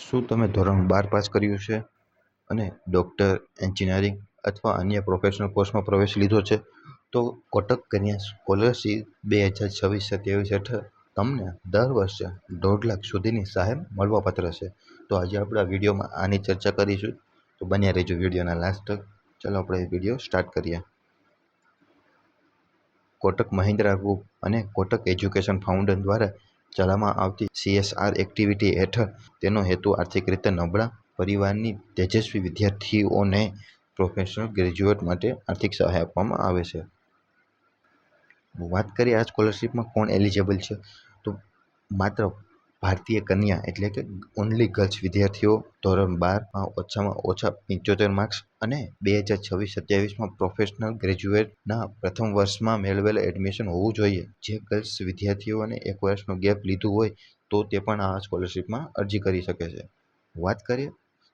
શું તમે ધોરણ 12 પાસ કર્યું છે અને ડૉક્ટર, એન્જિનિયરિંગ અથવા અન્ય પ્રોફેશનલ કોર્સમાં પ્રવેશ લીધો છે? તો કોટક કન્યા સ્કોલરશિપ 2026-27 હેઠળ તમને દર વર્ષે 1.5 લાખ સુધીની સહાય મળવાપાત્ર છે. તો આજે આપણે આ વિડીયોમાં આની ચર્ચા કરીશું. તો બન્યા રહેજો વિડીયોના લાસ્ટ તક. ચાલો આપણે વિડીયો સ્ટાર્ટ કરીએ. કોટક મહિન્દ્રા ગ્રુપ અને કોટક એજ્યુકેશન ફાઉન્ડેશન દ્વારા ચલાવવામાં આવતી CSR એક્ટિવિટી હેઠળ તેનો હેતુ આર્થિક રીતે નબળા પરિવારની તેજસ્વી વિદ્યાર્થીઓને પ્રોફેશનલ ગ્રેજ્યુએટ માટે આર્થિક સહાય આપવામાં આવે છે. વાત કરીએ આ સ્કોલરશિપમાં કોણ એલિજિબલ છે, તો માત્ર ભારતીય કન્યા એટલે કે ઓનલી ગર્લ્સ વિદ્યાર્થીઓ ધોરણ 12માં ઓછામાં ઓછા 75 માર્ક્સ અને 2026-27માં પ્રોફેશનલ ગ્રેજ્યુએટના પ્રથમ વર્ષમાં મેળવેલ એડમિશન હોવું જોઈએ. જે ગર્લ્સ વિદ્યાર્થીઓને 1 વર્ષનો ગેપ લીધું હોય તો તે પણ આ સ્કોલરશિપમાં અરજી કરી શકે છે. વાત કરીએ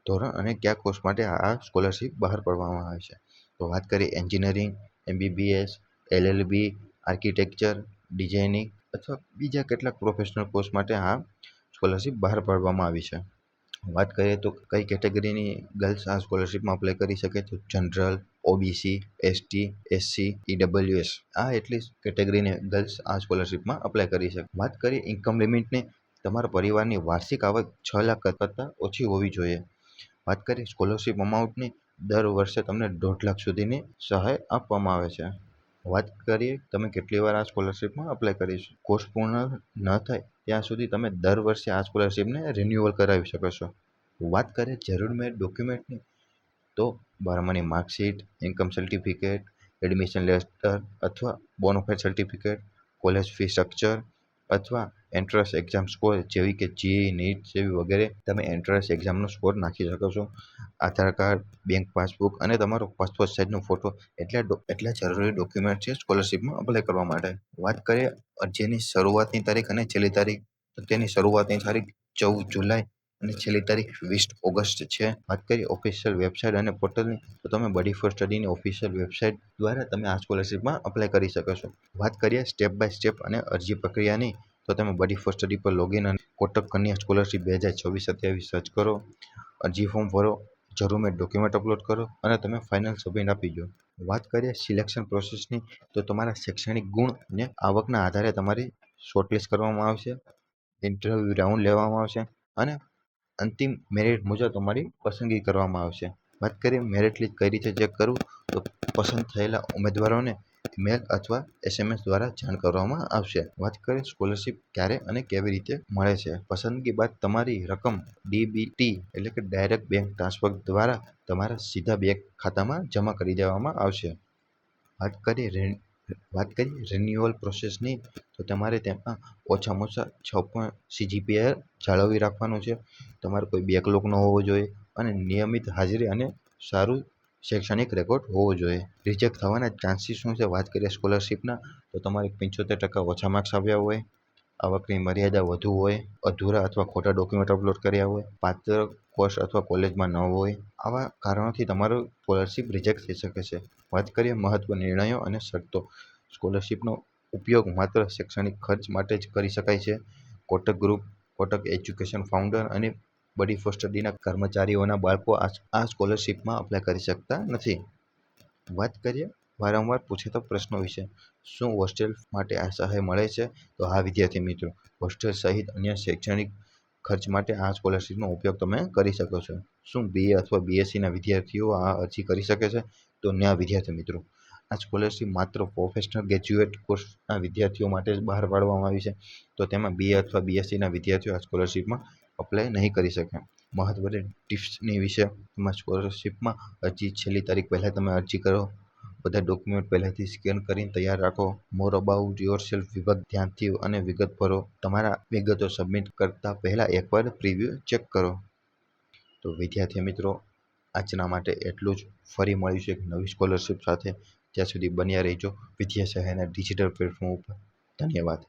ધોરણ અને કયા કોર્સ માટે આ સ્કોલરશિપ બહાર પાડવામાં આવે છે, તો વાત કરીએ engineering, MBBS, LLB, architecture, designing અથવા બીજા કેટલાક પ્રોફેશનલ કોર્સ માટે આ સ્કોલરશિપ બહાર પાડવામાં આવી છે. વાત કરીએ તો કઈ કેટેગરીની ગર્લ્સ આ સ્કોલરશિપમાં અપ્લાય કરી શકે, તો general, OBC, ST, SC, EWS આ એટલી કેટેગરીની ગર્લ્સ આ સ્કોલરશિપમાં અપ્લાય કરી શકે. વાત કરીએ ઇન્કમ લિમિટની, તમારા પરિવારની વાર્ષિક આવક 6 લાખ કરતાં ઓછી હોવી જોઈએ. વાત કરીએ સ્કોલરશિપ અમાઉન્ટની, દર વર્ષે તમને 1.5 લાખ સુધીની સહાય આપવામાં આવે છે. વાત કરીએ તમે કેટલી વાર આ સ્કોલરશિપમાં અપ્લાય કરી છે. કોર્સ પૂર્ણ ન થાય ત્યાં સુધી તમે દર વર્ષે આ સ્કોલરશિપને રિન્યુઅલ કરાવી શકો છો. વાત કરીએ જરૂરી ડોક્યુમેન્ટની, તો 12માની marksheet, income certificate, admission letter અથવા bonafide certificate, college fee structure અથવા એન્ટ્રન્સ એક્ઝામ સ્કોર જેવી કે JEE, NEET જેવી વગેરે તમે એન્ટ્રન્સ એક્ઝામનો સ્કોર નાખી શકો છો. આધાર કાર્ડ, બેંક પાસબુક અને તમારો પાસપોર્ટ સાઇઝનો ફોટો એટલા જરૂરી ડોક્યુમેન્ટ છે સ્કોલરશિપમાં અપ્લાય કરવા માટે. વાત કરીએ અરજીની શરૂઆતની તારીખ અને છેલ્લી તારીખ, તો તેની શરૂઆતની તારીખ 14 જુલાઈ અને છેલ્લી તારીખ 20 ઓગસ્ટ છે. વાત કરીએ ઓફિશિયલ વેબસાઇટ અને પોર્ટલની, તો તમે બડી ફોર સ્ટડીની ઓફિશિયલ વેબસાઇટ દ્વારા તમે આ સ્કોલરશિપમાં અપ્લાય કરી શકો છો. વાત કરીએ સ્ટેપ બાય સ્ટેપ અને અરજી પ્રક્રિયાની, તો તમે બડી ફોર સ્ટડી પર લોગિન અને કોટક કન્યા સ્કોલરશિપ 2026-27 સર્ચ કરો, અરજી ફોર્મ ભરો, જરૂરી ડોક્યુમેન્ટ અપલોડ કરો અને તમે ફાઇનલ સબમિટ આપી દો. વાત કરીએ સિલેક્શન પ્રોસેસની, તો તમારા શૈક્ષણિક ગુણ અને આવકના આધારે તમારી શોર્ટલિસ્ટ કરવામાં આવશે, ઇન્ટરવ્યૂ રાઉન્ડ લેવામાં આવશે અને અંતિમ મેરિટ મુજબ તમારી પસંદગી કરવામાં આવશે. વાત કરીએ મેરિટ લિસ્ટ કઈ રીતે ચેક કરવું, તો પસંદ થયેલા ઉમેદવારોને ઈમેલ અથવા SMS દ્વારા જાણ કરવામાં આવશે. વાત કરીએ સ્કોલરશિપ ક્યારે અને કેવી રીતે મળે છે. પસંદગી બાદ તમારી રકમ DBT એટલે કે ડાયરેક્ટ બેંક ટ્રાન્સફર દ્વારા તમારા સીધા બેંક ખાતામાં જમા કરી દેવામાં આવશે. વાત કરીએ રિન્યુઅલ પ્રોસેસની, તો તમારે તેમાં ઓછામાં ઓછા 6 CGPA જાળવી રાખવાનું છે. તમારે કોઈ બેકલોગ ન હોવો જોઈએ અને નિયમિત હાજરી અને સારું શૈક્ષણિક રેકોર્ડ હોવો જોઈએ. રિજેક્ટ થવાના ચાન્સીસ શું છે, વાત કરીએ સ્કોલરશિપના, તો તમારે 75% ઓછા માર્ક્સ આવ્યા હોય, આવકની મર્યાદા વધુ હોય, અધૂરા અથવા ખોટા ડોક્યુમેન્ટ અપલોડ કર્યા હોય, પાત્ર કોર્સ અથવા કોલેજમાં ન હોય, આવા કારણોથી તમારું સ્કોલરશિપ રિજેક્ટ થઈ શકે છે. વાત કરીએ મહત્વના નિર્ણયો અને શરતો, સ્કોલરશિપનો ઉપયોગ માત્ર શૈક્ષણિક ખર્ચ માટે જ કરી શકાય છે. Kotak group, Kotak education founder અને બડી ફોર સ્ટડીના કર્મચારીઓના બાળકો આ સ્કોલરશિપમાં અપ્લાય કરી શકતા નથી. વાત કરીએ વારંવાર પૂછાતા પ્રશ્નો વિશે, શું હોસ્ટેલ માટે આ સહાય મળે છે? તો હા વિદ્યાર્થી મિત્રો, હોસ્ટેલ સહિત અન્ય શૈક્ષણિક ખર્ચ માટે આ સ્કોલરશિપનો ઉપયોગ તમે કરી શકો છો. શું BA અથવા BScના વિદ્યાર્થીઓ આ અરજી કરી શકે છે? તો ના વિદ્યાર્થી મિત્રો, આ સ્કોલરશિપ માત્ર પ્રોફેશનલ ગ્રેજ્યુએટ કોર્સના વિદ્યાર્થીઓ માટે જ બહાર પાડવામાં આવી છે. તો તેમાં BA અથવા BScના વિદ્યાર્થીઓ આ સ્કોલરશિપમાં અપ્લાય નહીં કરી શકે. મહત્વની ટિપ્સની વિશે, તમારા સ્કોલરશિપમાં અરજી છેલ્લી તારીખ પહેલાં તમે અરજી કરો, બધા ડોક્યુમેન્ટ પહેલાંથી સ્કેન કરીને તૈયાર રાખો, મોર અબાઉટ યોરસેલ્ફ વિગત ધ્યાનથી અને વિગત ભરો, તમારા વિગતો સબમિટ કરતા પહેલાં એકવાર પ્રિવ્યૂ ચેક કરો. તો વિદ્યાર્થી મિત્રો, આજના માટે એટલું જ. ફરી મળીશું એક નવી સ્કોલરશિપ સાથે. ત્યાં સુધી બન્યા રહેજો વિદ્યા સહાયના ડિજિટલ પ્લેટફોર્મ ઉપર. ધન્યવાદ.